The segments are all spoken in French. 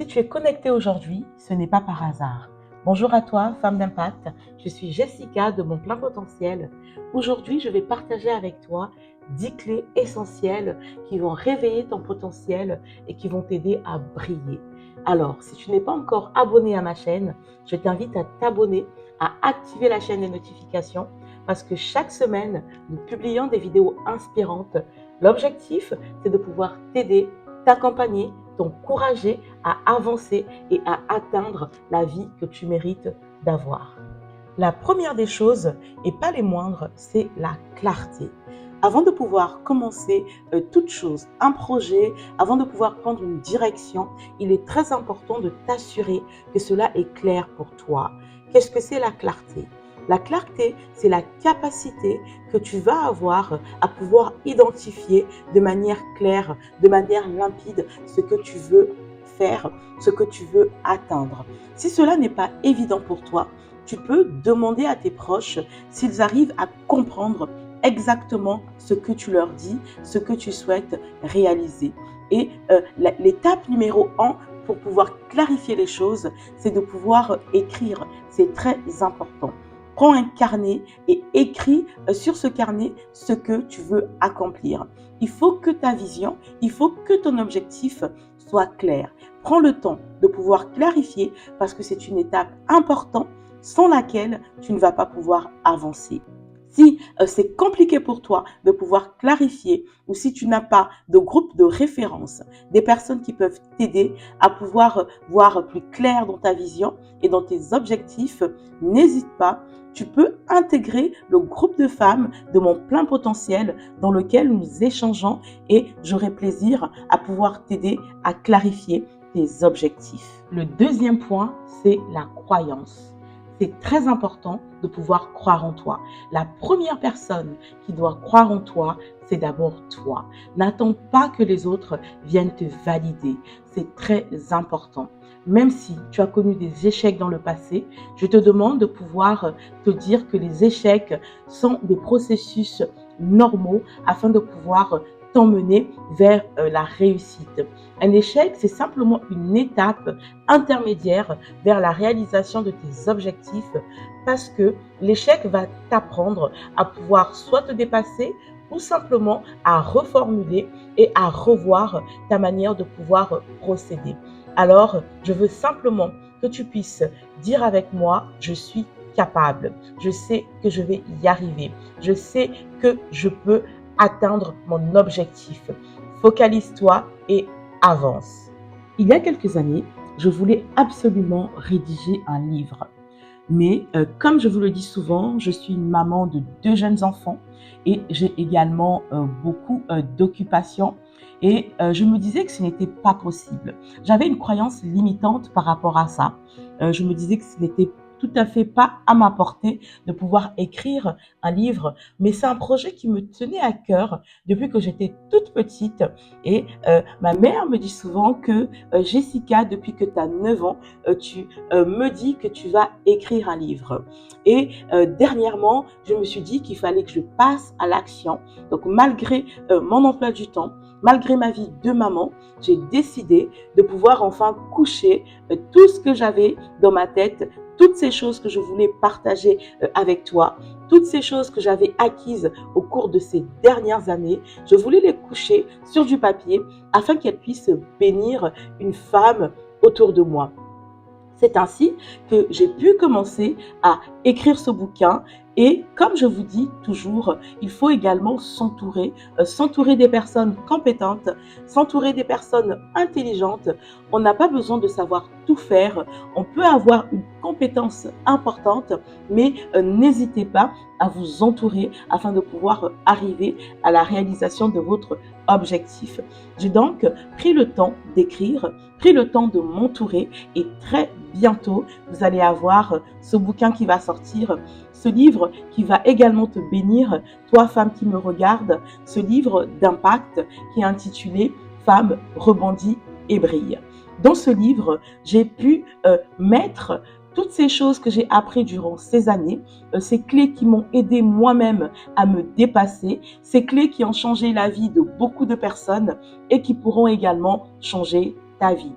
Si tu es connecté aujourd'hui, ce n'est pas par hasard. Bonjour à toi, femme d'impact. Je suis Jessica de Mon Plein Potentiel. Aujourd'hui, je vais partager avec toi 10 clés essentielles qui vont réveiller ton potentiel et qui vont t'aider à briller. Alors, si tu n'es pas encore abonné à ma chaîne, je t'invite à t'abonner, à activer la chaîne des notifications parce que chaque semaine, nous publions des vidéos inspirantes. L'objectif, c'est de pouvoir t'aider, t'accompagner, t'encourager à avancer et à atteindre la vie que tu mérites d'avoir. La première des choses, et pas les moindres, c'est la clarté. Avant de pouvoir commencer toute chose, un projet, avant de pouvoir prendre une direction, il est très important de t'assurer que cela est clair pour toi. Qu'est-ce que c'est la clarté? La clarté, c'est la capacité que tu vas avoir à pouvoir identifier de manière claire, de manière limpide ce que tu veux faire, ce que tu veux atteindre. Si cela n'est pas évident pour toi, tu peux demander à tes proches s'ils arrivent à comprendre exactement ce que tu leur dis, ce que tu souhaites réaliser. Et l'étape numéro 1 pour pouvoir clarifier les choses, c'est de pouvoir écrire. C'est très important. Prends un carnet et écris sur ce carnet ce que tu veux accomplir. Il faut que ta vision, il faut que ton objectif soit clair. Prends le temps de pouvoir clarifier parce que c'est une étape importante sans laquelle tu ne vas pas pouvoir avancer. Si c'est compliqué pour toi de pouvoir clarifier ou si tu n'as pas de groupe de référence, des personnes qui peuvent t'aider à pouvoir voir plus clair dans ta vision et dans tes objectifs, n'hésite pas. Tu peux intégrer le groupe de femmes de Mon Plein Potentiel dans lequel nous échangeons et j'aurai plaisir à pouvoir t'aider à clarifier tes objectifs. Le deuxième point, c'est la croyance. C'est très important de pouvoir croire en toi. La première personne qui doit croire en toi, c'est d'abord toi. N'attends pas que les autres viennent te valider. C'est très important. Même si tu as connu des échecs dans le passé, je te demande de pouvoir te dire que les échecs sont des processus normaux afin de pouvoir t'emmener vers la réussite. Un échec, c'est simplement une étape intermédiaire vers la réalisation de tes objectifs parce que l'échec va t'apprendre à pouvoir soit te dépasser ou simplement à reformuler et à revoir ta manière de pouvoir procéder. Alors, je veux simplement que tu puisses dire avec moi, je suis capable. Je sais que je vais y arriver. Je sais que je peux atteindre mon objectif. Focalise-toi et avance. Il y a quelques années, je voulais absolument rédiger un livre. Mais comme je vous le dis souvent, je suis une maman de 2 jeunes enfants et j'ai également beaucoup d'occupations. Et je me disais que ce n'était pas possible. J'avais une croyance limitante par rapport à ça. Je me disais que ce n'était tout à fait pas à ma portée de pouvoir écrire un livre, mais c'est un projet qui me tenait à cœur depuis que j'étais toute petite. Et ma mère me dit souvent que Jessica, depuis que tu as 9 ans, tu me dis que tu vas écrire un livre. Et dernièrement, je me suis dit qu'il fallait que je passe à l'action. Donc malgré mon emploi du temps, malgré ma vie de maman, j'ai décidé de pouvoir enfin coucher tout ce que j'avais dans ma tête, toutes ces choses que je voulais partager avec toi, toutes ces choses que j'avais acquises au cours de ces dernières années, je voulais les coucher sur du papier afin qu'elles puissent bénir une femme autour de moi. C'est ainsi que j'ai pu commencer à écrire ce bouquin. Et comme je vous dis toujours, il faut également s'entourer des personnes compétentes, s'entourer des personnes intelligentes. On n'a pas besoin de savoir tout faire. On peut avoir une compétence importante, mais n'hésitez pas à vous entourer afin de pouvoir arriver à la réalisation de votre objectif. J'ai donc pris le temps d'écrire, pris le temps de m'entourer et très bientôt, vous allez avoir ce bouquin qui va sortir, ce livre qui va également te bénir, toi femme qui me regarde, ce livre d'impact qui est intitulé Femme rebondit et brille. Dans ce livre, j'ai pu mettre toutes ces choses que j'ai apprises durant ces années, ces clés qui m'ont aidé moi-même à me dépasser, ces clés qui ont changé la vie de beaucoup de personnes et qui pourront également changer ta vie.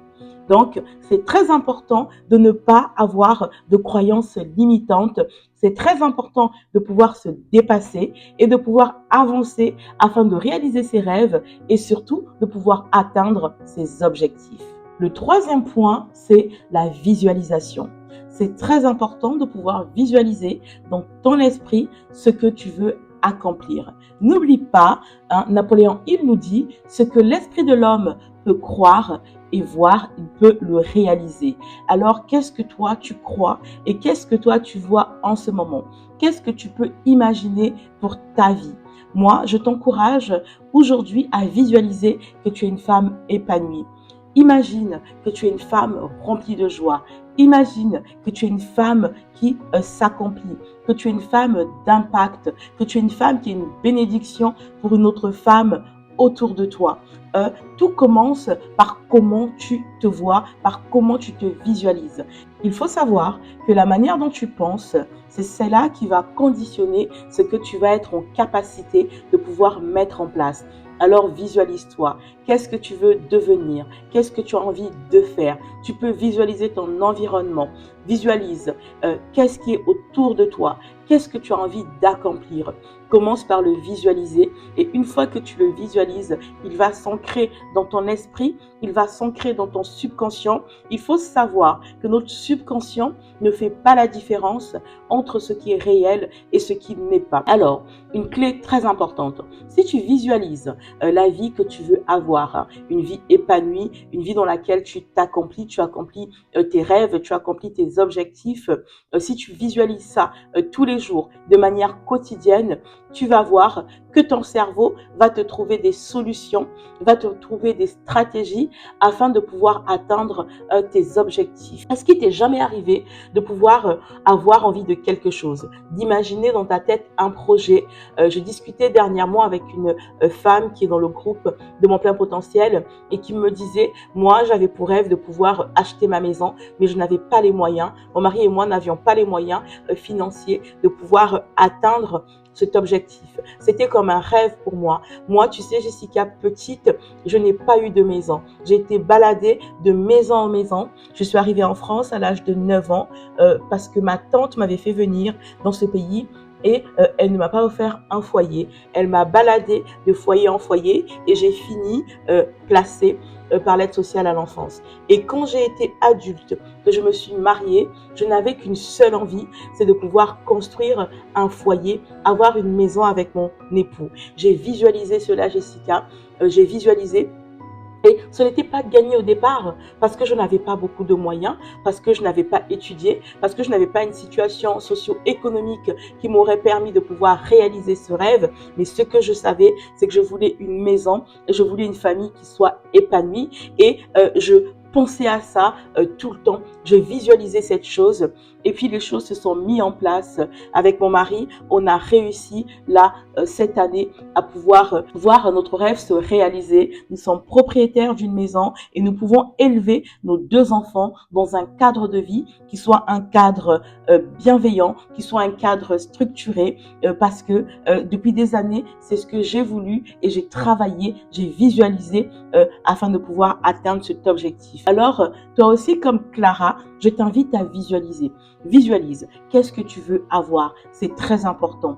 Donc, c'est très important de ne pas avoir de croyances limitantes. C'est très important de pouvoir se dépasser et de pouvoir avancer afin de réaliser ses rêves et surtout de pouvoir atteindre ses objectifs. Le troisième point, c'est la visualisation. C'est très important de pouvoir visualiser dans ton esprit ce que tu veux accomplir. N'oublie pas, Napoléon Hill nous dit, ce que l'esprit de l'homme peut croire et voir, il peut le réaliser. Alors, qu'est-ce que toi tu crois et qu'est-ce que toi tu vois en ce moment? Qu'est-ce que tu peux imaginer pour ta vie? Moi, je t'encourage aujourd'hui à visualiser que tu es une femme épanouie. Imagine que tu es une femme remplie de joie. Imagine que tu es une femme qui s'accomplit, que tu es une femme d'impact, que tu es une femme qui est une bénédiction pour une autre femme autour de toi. Tout commence par comment tu te vois, par comment tu te visualises. Il faut savoir que la manière dont tu penses, c'est celle-là qui va conditionner ce que tu vas être en capacité de pouvoir mettre en place. Alors visualise-toi. Qu'est-ce que tu veux devenir? Qu'est-ce que tu as envie de faire? Tu peux visualiser ton environnement. Visualise qu'est-ce qui est autour de toi. Qu'est-ce que tu as envie d'accomplir? Commence par le visualiser et une fois que tu le visualises, il va s'ancrer dans ton esprit, il va s'ancrer dans ton subconscient. Il faut savoir que notre subconscient ne fait pas la différence entre ce qui est réel et ce qui n'est pas. Alors, une clé très importante, si tu visualises la vie que tu veux avoir, une vie épanouie, une vie dans laquelle tu t'accomplis, tu accomplis tes rêves, tu accomplis tes objectifs, si tu visualises ça tous les jours de manière quotidienne, tu vas voir que ton cerveau va te trouver des solutions, va te trouver des stratégies afin de pouvoir atteindre tes objectifs. Est-ce qu'il t'est jamais arrivé de pouvoir avoir envie de quelque chose, d'imaginer dans ta tête un projet? Je discutais dernièrement avec une femme qui est dans le groupe de mon plein potentiel et qui me disait, moi j'avais pour rêve de pouvoir acheter ma maison, mais je n'avais pas les moyens. Mon mari et moi n'avions pas les moyens financiers de pouvoir atteindre cet objectif. C'était comme un rêve pour moi. Moi, tu sais, Jessica, petite, je n'ai pas eu de maison. J'ai été baladée de maison en maison. Je suis arrivée en France à l'âge de 9 ans parce que ma tante m'avait fait venir dans ce pays et elle ne m'a pas offert un foyer. Elle m'a baladée de foyer en foyer et j'ai fini placée par l'aide sociale à l'enfance. Et quand j'ai été adulte, que je me suis mariée, je n'avais qu'une seule envie, c'est de pouvoir construire un foyer, avoir une maison avec mon époux. J'ai visualisé cela, Jessica. J'ai visualisé. Et ce n'était pas gagné au départ parce que je n'avais pas beaucoup de moyens, parce que je n'avais pas étudié, parce que je n'avais pas une situation socio-économique qui m'aurait permis de pouvoir réaliser ce rêve. Mais ce que je savais, c'est que je voulais une maison, je voulais une famille qui soit épanouie et je pensais à ça tout le temps. Je visualisais cette chose et puis les choses se sont mises en place. Avec mon mari, on a réussi là cette année à pouvoir voir notre rêve se réaliser. Nous sommes propriétaires d'une maison et nous pouvons élever nos 2 enfants dans un cadre de vie qui soit un cadre bienveillant, qui soit un cadre structuré parce que depuis des années, c'est ce que j'ai voulu et j'ai travaillé, j'ai visualisé afin de pouvoir atteindre cet objectif. Alors, toi aussi comme Clara, je t'invite à visualiser. Visualise. Qu'est-ce que tu veux avoir? C'est très important.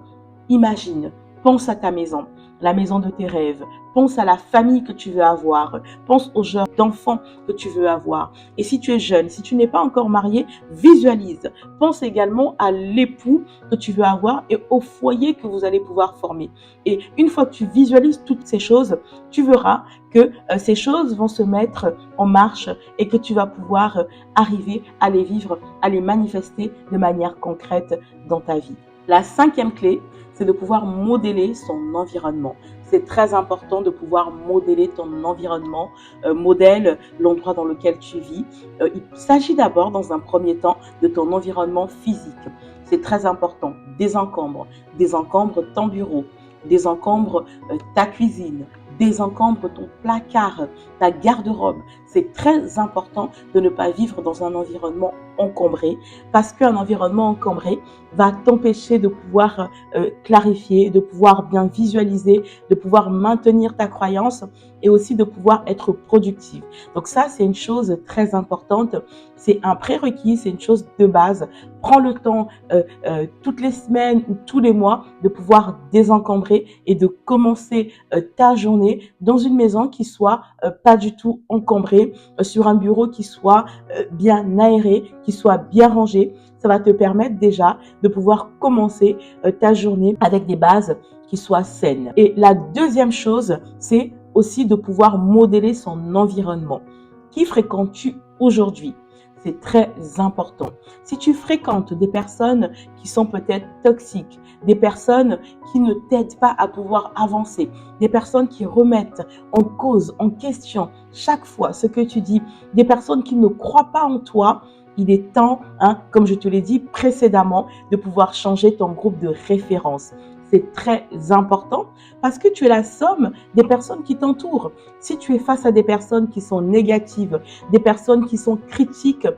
Imagine. Pense à ta maison, la maison de tes rêves. Pense à la famille que tu veux avoir. Pense au genre d'enfant que tu veux avoir. Et si tu es jeune, si tu n'es pas encore marié, visualise. Pense également à l'époux que tu veux avoir et au foyer que vous allez pouvoir former. Et une fois que tu visualises toutes ces choses, tu verras que ces choses vont se mettre en marche et que tu vas pouvoir arriver à les vivre, à les manifester de manière concrète dans ta vie. La 5e clé, c'est de pouvoir modeler son environnement. C'est très important de pouvoir modeler ton environnement, modèle l'endroit dans lequel tu vis. Il s'agit d'abord, dans un premier temps, de ton environnement physique. C'est très important. Désencombre ton bureau, désencombre ta cuisine, désencombre ton placard, ta garde-robe. C'est très important de ne pas vivre dans un environnement encombré parce qu'un environnement encombré va t'empêcher de pouvoir clarifier, de pouvoir bien visualiser, de pouvoir maintenir ta croyance et aussi de pouvoir être productive. Donc ça, c'est une chose très importante. C'est un prérequis, c'est une chose de base. Prends le temps toutes les semaines ou tous les mois de pouvoir désencombrer et de commencer ta journée dans une maison qui soit pas du tout encombrée, sur un bureau qui soit bien aéré, qui soit bien rangé. Ça va te permettre déjà de pouvoir commencer ta journée avec des bases qui soient saines. Et la deuxième chose, c'est aussi de pouvoir modeler son environnement. Qui fréquentes-tu aujourd'hui? C'est très important. Si tu fréquentes des personnes qui sont peut-être toxiques, des personnes qui ne t'aident pas à pouvoir avancer, des personnes qui remettent en cause, en question chaque fois ce que tu dis, des personnes qui ne croient pas en toi, il est temps, comme je te l'ai dit précédemment, de pouvoir changer ton groupe de référence. C'est très important parce que tu es la somme des personnes qui t'entourent. Si tu es face à des personnes qui sont négatives, des personnes qui sont critiques,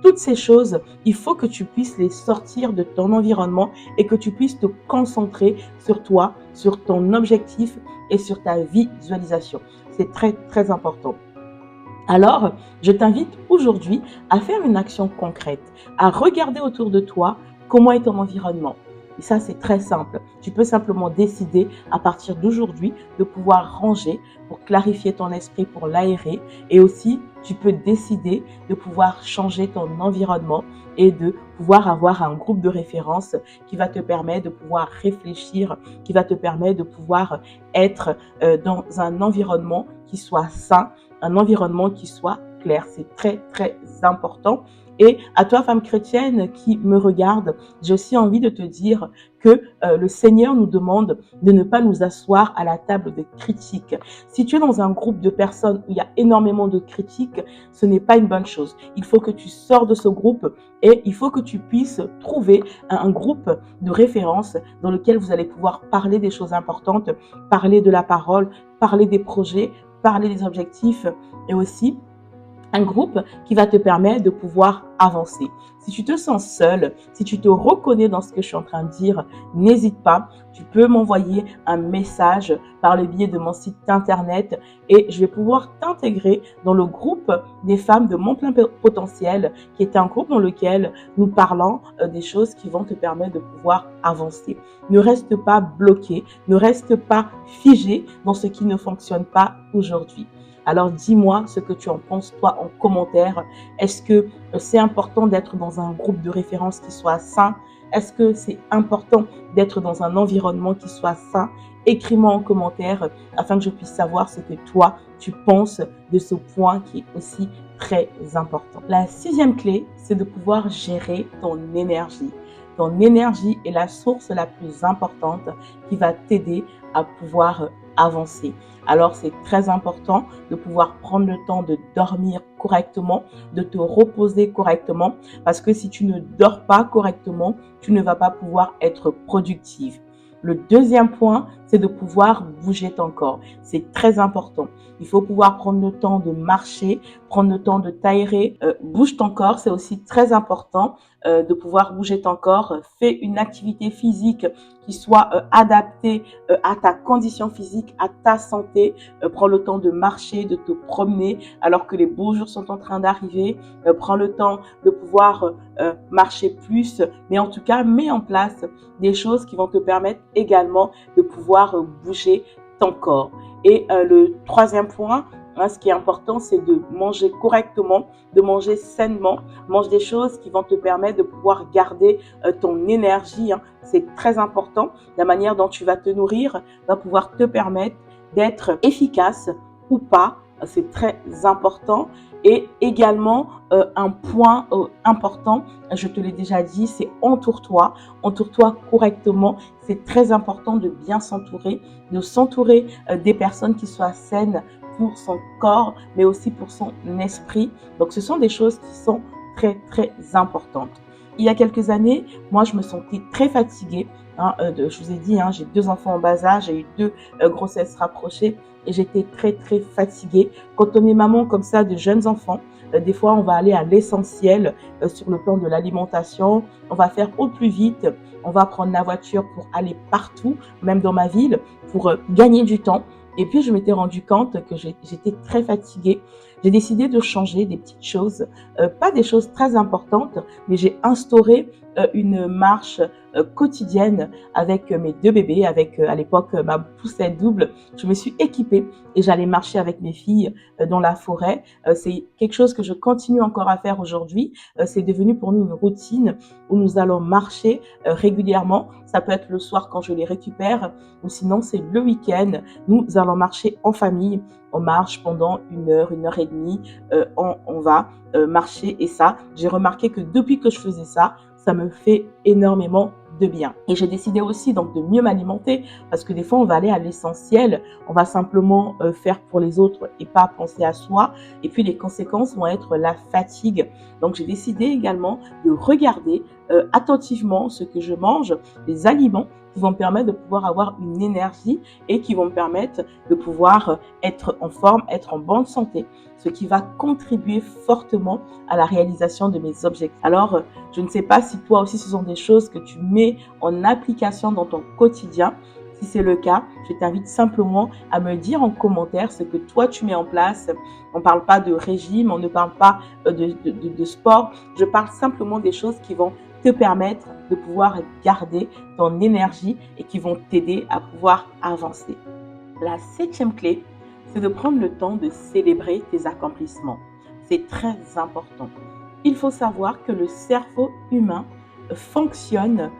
toutes ces choses, il faut que tu puisses les sortir de ton environnement et que tu puisses te concentrer sur toi, sur ton objectif et sur ta visualisation. C'est très, très important. Alors, je t'invite aujourd'hui à faire une action concrète, à regarder autour de toi comment est ton environnement. Et ça, c'est très simple. Tu peux simplement décider à partir d'aujourd'hui de pouvoir ranger pour clarifier ton esprit, pour l'aérer. Et aussi, tu peux décider de pouvoir changer ton environnement et de pouvoir avoir un groupe de référence qui va te permettre de pouvoir réfléchir, qui va te permettre de pouvoir être dans un environnement qui soit sain, un environnement qui soit clair. C'est très, très important. Et à toi, femme chrétienne qui me regarde, j'ai aussi envie de te dire que le Seigneur nous demande de ne pas nous asseoir à la table de critiques. Si tu es dans un groupe de personnes où il y a énormément de critiques, ce n'est pas une bonne chose. Il faut que tu sors de ce groupe et il faut que tu puisses trouver un groupe de référence dans lequel vous allez pouvoir parler des choses importantes, parler de la parole, parler des projets, parler des objectifs et aussi un groupe qui va te permettre de pouvoir avancer. Si tu te sens seul, si tu te reconnais dans ce que je suis en train de dire, n'hésite pas. Tu peux m'envoyer un message par le biais de mon site internet et je vais pouvoir t'intégrer dans le groupe des femmes de Mon Plein Potentiel, qui est un groupe dans lequel nous parlons des choses qui vont te permettre de pouvoir avancer. Ne reste pas bloqué, ne reste pas figé dans ce qui ne fonctionne pas aujourd'hui. Alors dis-moi ce que tu en penses, toi, en commentaire. Est-ce que c'est important d'être dans un groupe de référence qui soit sain? Est-ce que c'est important d'être dans un environnement qui soit sain? Écris-moi en commentaire afin que je puisse savoir ce que toi, tu penses de ce point qui est aussi très important. La sixième clé, c'est de pouvoir gérer ton énergie. Ton énergie est la source la plus importante qui va t'aider à pouvoir avancer. Alors, c'est très important de pouvoir prendre le temps de dormir correctement, de te reposer correctement, parce que si tu ne dors pas correctement, tu ne vas pas pouvoir être productive. Le deuxième point, c'est de pouvoir bouger ton corps. C'est très important. Il faut pouvoir prendre le temps de marcher, prendre le temps de t'aérer. Bouge ton corps, c'est aussi très important de pouvoir bouger ton corps. Fais une activité physique qui soit adaptée à ta condition physique, à ta santé. Prends le temps de marcher, de te promener alors que les beaux jours sont en train d'arriver. Prends le temps de pouvoir marcher plus, mais en tout cas, mets en place des choses qui vont te permettre également de pouvoir bouger ton corps. Et le troisième point, ce qui est important, c'est de manger correctement, de manger sainement. Mange des choses qui vont te permettre de pouvoir garder ton énergie. C'est très important. La manière dont tu vas te nourrir va pouvoir te permettre d'être efficace ou pas. C'est très important. Et également, un point important, je te l'ai déjà dit, c'est entoure-toi. Entoure-toi correctement. C'est très important de bien s'entourer, de s'entourer des personnes qui soient saines pour son corps, mais aussi pour son esprit. Donc, ce sont des choses qui sont très, très importantes. Il y a quelques années, moi, je me sentais très fatiguée. Je vous ai dit, j'ai 2 enfants en bas âge, j'ai eu 2 grossesses rapprochées et j'étais très, très fatiguée. Quand on est maman comme ça de jeunes enfants, des fois, on va aller à l'essentiel sur le plan de l'alimentation. On va faire au plus vite. On va prendre la voiture pour aller partout, même dans ma ville, pour gagner du temps. Et puis, je m'étais rendu compte que j'étais très fatiguée. J'ai décidé de changer des petites choses, pas des choses très importantes, mais j'ai instauré une marche quotidienne avec mes deux bébés, avec à l'époque ma poussette double. Je me suis équipée et j'allais marcher avec mes filles dans la forêt. C'est quelque chose que je continue encore à faire aujourd'hui. C'est devenu pour nous une routine où nous allons marcher régulièrement. Ça peut être le soir quand je les récupère ou sinon c'est le week-end. Nous allons marcher en famille. On marche pendant 1 heure et demie. On va marcher et ça, j'ai remarqué que depuis que je faisais ça, ça me fait énormément de bien. Et j'ai décidé aussi donc de mieux m'alimenter parce que des fois on va aller à l'essentiel, on va simplement faire pour les autres et pas penser à soi. Et puis les conséquences vont être la fatigue. Donc j'ai décidé également de regarder attentivement ce que je mange, les aliments qui vont me permettre de pouvoir avoir une énergie et qui vont me permettre de pouvoir être en forme, être en bonne santé, ce qui va contribuer fortement à la réalisation de mes objectifs. Alors, je ne sais pas si toi aussi ce sont des choses que tu mets en application dans ton quotidien. Si c'est le cas, je t'invite simplement à me dire en commentaire ce que toi tu mets en place. On ne parle pas de régime, on ne parle pas de sport. Je parle simplement des choses qui vont te permettre de pouvoir garder ton énergie et qui vont t'aider à pouvoir avancer. La 7e clé, c'est de prendre le temps de célébrer tes accomplissements. C'est très important. Il faut savoir que le cerveau humain fonctionne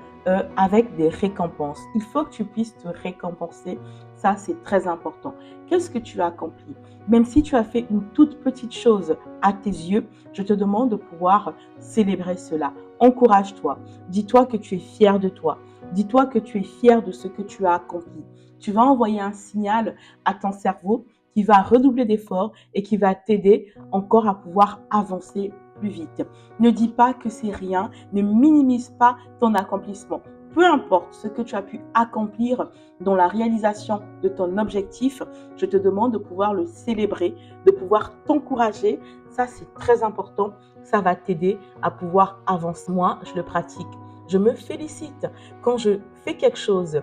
avec des récompenses. Il faut que tu puisses te récompenser. Ça, c'est très important. Qu'est-ce que tu as accompli? Même si tu as fait une toute petite chose à tes yeux, je te demande de pouvoir célébrer cela. Encourage-toi. Dis-toi que tu es fier de toi. Dis-toi que tu es fier de ce que tu as accompli. Tu vas envoyer un signal à ton cerveau qui va redoubler d'efforts et qui va t'aider encore à pouvoir avancer plus vite. Ne dis pas que c'est rien, ne minimise pas ton accomplissement. Peu importe ce que tu as pu accomplir dans la réalisation de ton objectif, je te demande de pouvoir le célébrer, de pouvoir t'encourager. Ça, c'est très important. Ça va t'aider à pouvoir avancer. Moi, je le pratique. Je me félicite quand je fais quelque chose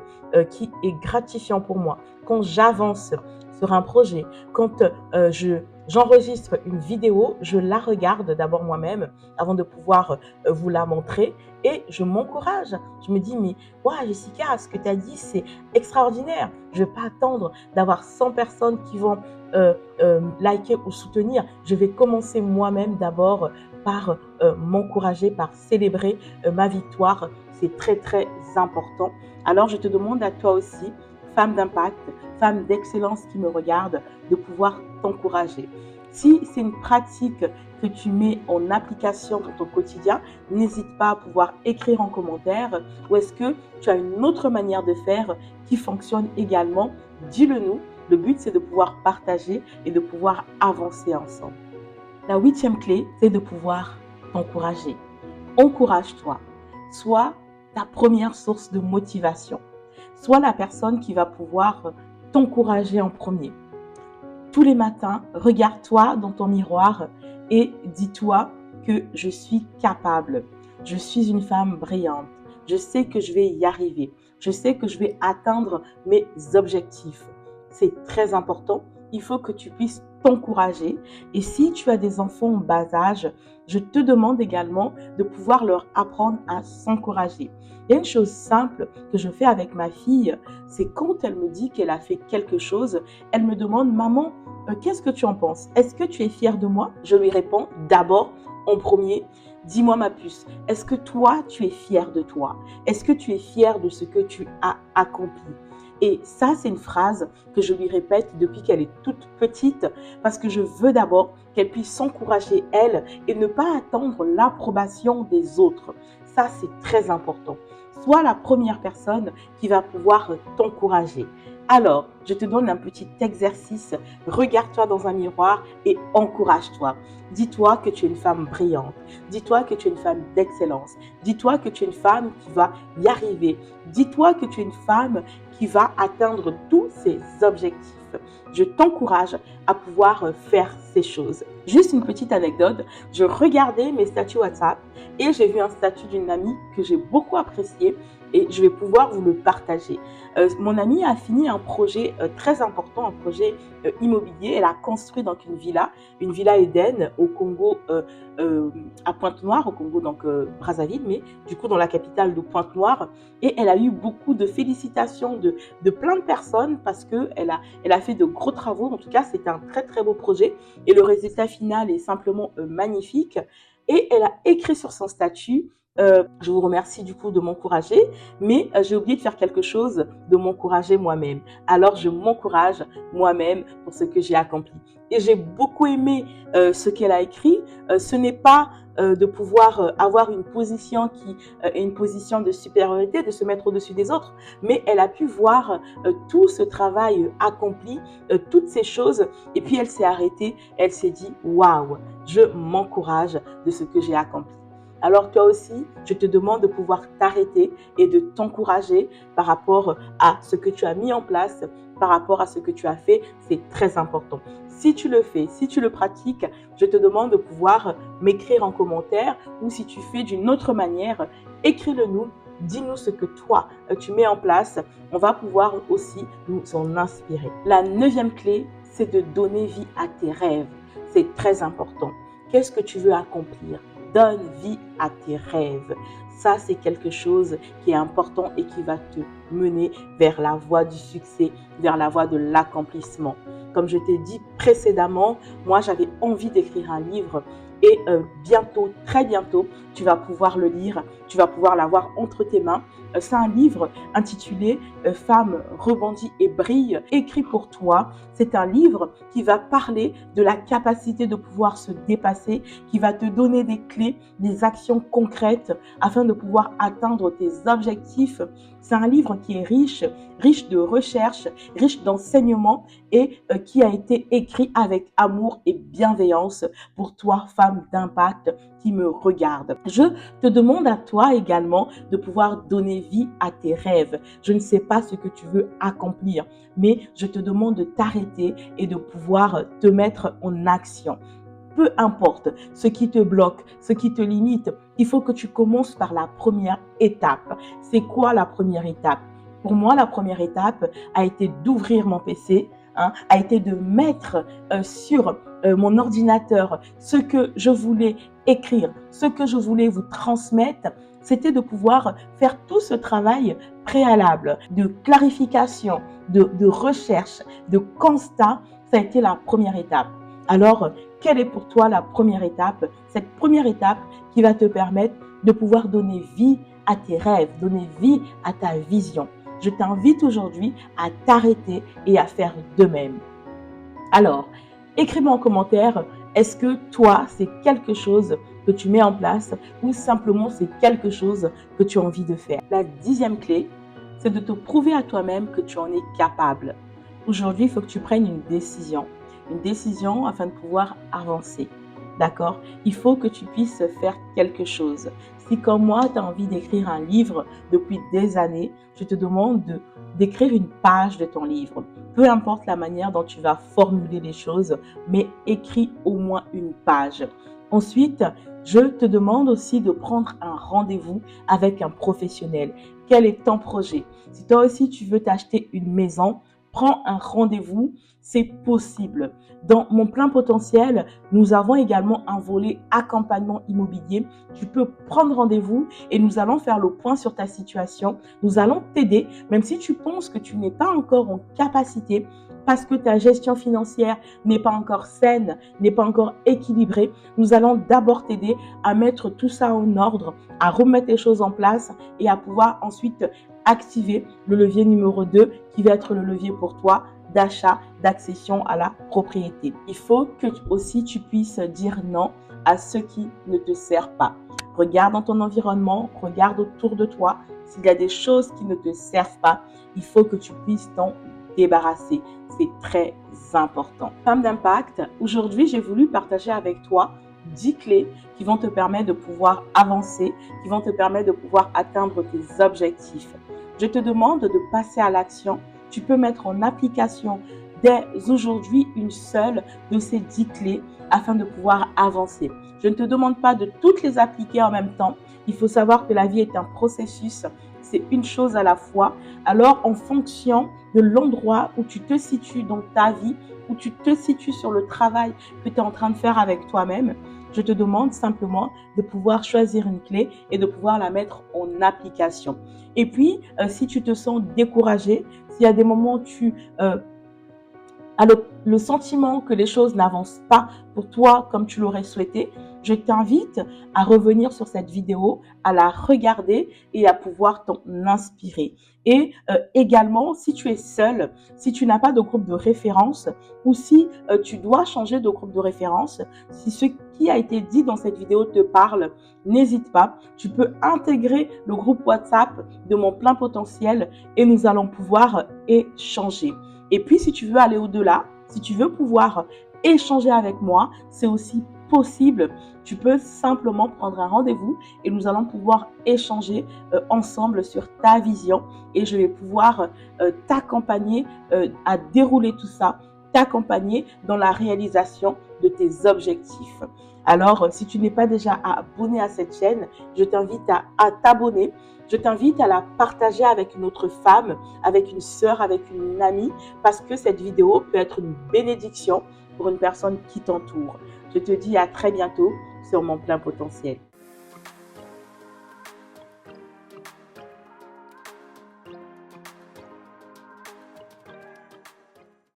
qui est gratifiant pour moi, quand j'avance sur un projet, quand j'enregistre une vidéo, je la regarde d'abord moi-même avant de pouvoir vous la montrer et je m'encourage. Je me dis, mais wow, Jessica, ce que tu as dit, c'est extraordinaire. Je ne vais pas attendre d'avoir 100 personnes qui vont liker ou soutenir. Je vais commencer moi-même d'abord par m'encourager, par célébrer ma victoire. C'est très, très important. Alors, je te demande à toi aussi, femme d'impact, femme d'excellence qui me regarde, de pouvoir t'encourager. Si c'est une pratique que tu mets en application dans ton quotidien, n'hésite pas à pouvoir écrire en commentaire ou est-ce que tu as une autre manière de faire qui fonctionne également. Dis-le nous. Le but, c'est de pouvoir partager et de pouvoir avancer ensemble. La 8e clé, c'est de pouvoir t'encourager. Encourage-toi. Sois ta première source de motivation. Sois la personne qui va pouvoir t'encourager en premier. Tous les matins, regarde-toi dans ton miroir et dis-toi que je suis capable. Je suis une femme brillante. Je sais que je vais y arriver. Je sais que je vais atteindre mes objectifs. C'est très important. Il faut que tu puisses t'encourager. Et si tu as des enfants en bas âge, je te demande également de pouvoir leur apprendre à s'encourager. Il y a une chose simple que je fais avec ma fille, c'est quand elle me dit qu'elle a fait quelque chose, elle me demande, maman, qu'est-ce que tu en penses? Est-ce que tu es fière de moi? Je lui réponds d'abord, en premier, dis-moi ma puce, est-ce que toi, tu es fière de toi? Est-ce que tu es fière de ce que tu as accompli? Et ça, c'est une phrase que je lui répète depuis qu'elle est toute petite parce que je veux d'abord qu'elle puisse s'encourager elle et ne pas attendre l'approbation des autres. Ça, c'est très important. Sois la première personne qui va pouvoir t'encourager. Alors, je te donne un petit exercice. Regarde-toi dans un miroir et encourage-toi. Dis-toi que tu es une femme brillante. Dis-toi que tu es une femme d'excellence. Dis-toi que tu es une femme qui va y arriver. Dis-toi que tu es une femme qui va atteindre tous ses objectifs. Je t'encourage à pouvoir faire ces choses. Juste une petite anecdote, je regardais mes statuts WhatsApp et j'ai vu un statut d'une amie que j'ai beaucoup apprécié et je vais pouvoir vous le partager. Mon amie a fini un projet très important, un projet immobilier. Elle a construit donc une villa Eden au Congo, à Pointe-Noire, au Congo, donc Brazzaville, mais du coup dans la capitale de Pointe-Noire. Et elle a eu beaucoup de félicitations de plein de personnes parce qu'elle elle a fait de gros travaux. En tout cas, c'est un très très beau projet et le résultat final est simplement magnifique. Et elle a écrit sur son statut, je vous remercie du coup de m'encourager, mais j'ai oublié de faire quelque chose, de m'encourager moi-même. Alors je m'encourage moi-même pour ce que j'ai accompli. Et j'ai beaucoup aimé ce qu'elle a écrit. Ce n'est pas de pouvoir avoir une position qui est une position de supériorité, de se mettre au-dessus des autres, mais elle a pu voir tout ce travail accompli, toutes ces choses, et puis elle s'est arrêtée, elle s'est dit waouh, je m'encourage de ce que j'ai accompli. Alors toi aussi, je te demande de pouvoir t'arrêter et de t'encourager par rapport à ce que tu as mis en place, par rapport à ce que tu as fait. C'est très important. Si tu le fais, si tu le pratiques, je te demande de pouvoir m'écrire en commentaire, ou si tu fais d'une autre manière, écris-le nous. Dis-nous ce que toi, tu mets en place. On va pouvoir aussi nous en inspirer. La 9e clé, c'est de donner vie à tes rêves. C'est très important. Qu'est-ce que tu veux accomplir? Donne vie à tes rêves. Ça, c'est quelque chose qui est important et qui va te mener vers la voie du succès, vers la voie de l'accomplissement. Comme je t'ai dit précédemment, moi, j'avais envie d'écrire un livre et bientôt, très bientôt, tu vas pouvoir le lire, tu vas pouvoir l'avoir entre tes mains. C'est un livre intitulé Femme rebondit et brille, écrit pour toi. C'est un livre qui va parler de la capacité de pouvoir se dépasser, qui va te donner des clés, des actions concrètes afin de pouvoir atteindre tes objectifs. C'est un livre qui est riche, riche de recherches, riche d'enseignements et qui a été écrit avec amour et bienveillance pour toi, femme d'impact qui me regarde. Je te demande à toi également de pouvoir donner vie à tes rêves. Je ne sais pas ce que tu veux accomplir, mais je te demande de t'arrêter et de pouvoir te mettre en action. Peu importe ce qui te bloque, ce qui te limite, il faut que tu commences par la première étape. C'est quoi la première étape? Pour moi, la première étape a été d'ouvrir mon PC, a été de mettre sur mon ordinateur ce que je voulais écrire, ce que je voulais vous transmettre. C'était de pouvoir faire tout ce travail préalable de clarification, de recherche, de constat. Ça a été la première étape. Alors, quelle est pour toi la première étape? Cette première étape qui va te permettre de pouvoir donner vie à tes rêves, donner vie à ta vision. Je t'invite aujourd'hui à t'arrêter et à faire de même. Alors, écris-moi en commentaire, est-ce que toi, c'est quelque chose que tu mets en place ou simplement c'est quelque chose que tu as envie de faire? La 10e clé, c'est de te prouver à toi-même que tu en es capable. Aujourd'hui, il faut que tu prennes une décision afin de pouvoir avancer. D'accord? Il faut que tu puisses faire quelque chose. Si comme moi, tu as envie d'écrire un livre depuis des années, je te demande d'écrire une page de ton livre. Peu importe la manière dont tu vas formuler les choses, mais écris au moins une page. Ensuite, je te demande aussi de prendre un rendez-vous avec un professionnel. Quel est ton projet? Si toi aussi tu veux t'acheter une maison, prends un rendez-vous, c'est possible. Dans mon plein potentiel, nous avons également un volet accompagnement immobilier. Tu peux prendre rendez-vous et nous allons faire le point sur ta situation. Nous allons t'aider, même si tu penses que tu n'es pas encore en capacité parce que ta gestion financière n'est pas encore saine, n'est pas encore équilibrée. Nous allons d'abord t'aider à mettre tout ça en ordre, à remettre les choses en place et à pouvoir ensuite activer le levier numéro 2 qui va être le levier pour toi d'achat, d'accession à la propriété. Il faut que aussi tu puisses dire non à ce qui ne te sert pas. Regarde dans ton environnement, regarde autour de toi. S'il y a des choses qui ne te servent pas, il faut que tu puisses t'en débarrasser. C'est très important. Femme d'impact, aujourd'hui, j'ai voulu partager avec toi 10 clés qui vont te permettre de pouvoir avancer, qui vont te permettre de pouvoir atteindre tes objectifs. Je te demande de passer à l'action. Tu peux mettre en application dès aujourd'hui une seule de ces 10 clés afin de pouvoir avancer. Je ne te demande pas de toutes les appliquer en même temps. Il faut savoir que la vie est un processus. c'est une chose à la fois. Alors, en fonction de l'endroit où tu te situes dans ta vie, où tu te situes sur le travail que tu es en train de faire avec toi-même, je te demande simplement de pouvoir choisir une clé et de pouvoir la mettre en application. Et puis, si tu te sens découragé, s'il y a des moments où tu as le sentiment que les choses n'avancent pas pour toi comme tu l'aurais souhaité, je t'invite à revenir sur cette vidéo, à la regarder et à pouvoir t'en inspirer. Et également, si tu es seul, si tu n'as pas de groupe de référence ou si tu dois changer de groupe de référence, si ce qui a été dit dans cette vidéo te parle, n'hésite pas. Tu peux intégrer le groupe WhatsApp de mon plein potentiel et nous allons pouvoir échanger. Et puis, si tu veux aller au-delà, si tu veux pouvoir échanger avec moi, c'est aussi possible. Tu peux simplement prendre un rendez-vous et nous allons pouvoir échanger ensemble sur ta vision et je vais pouvoir t'accompagner à dérouler tout ça, t'accompagner dans la réalisation de tes objectifs. Alors, si tu n'es pas déjà abonné à cette chaîne, je t'invite à t'abonner. Je t'invite à la partager avec une autre femme, avec une sœur, avec une amie, parce que cette vidéo peut être une bénédiction pour une personne qui t'entoure. Je te dis à très bientôt sur mon plein potentiel.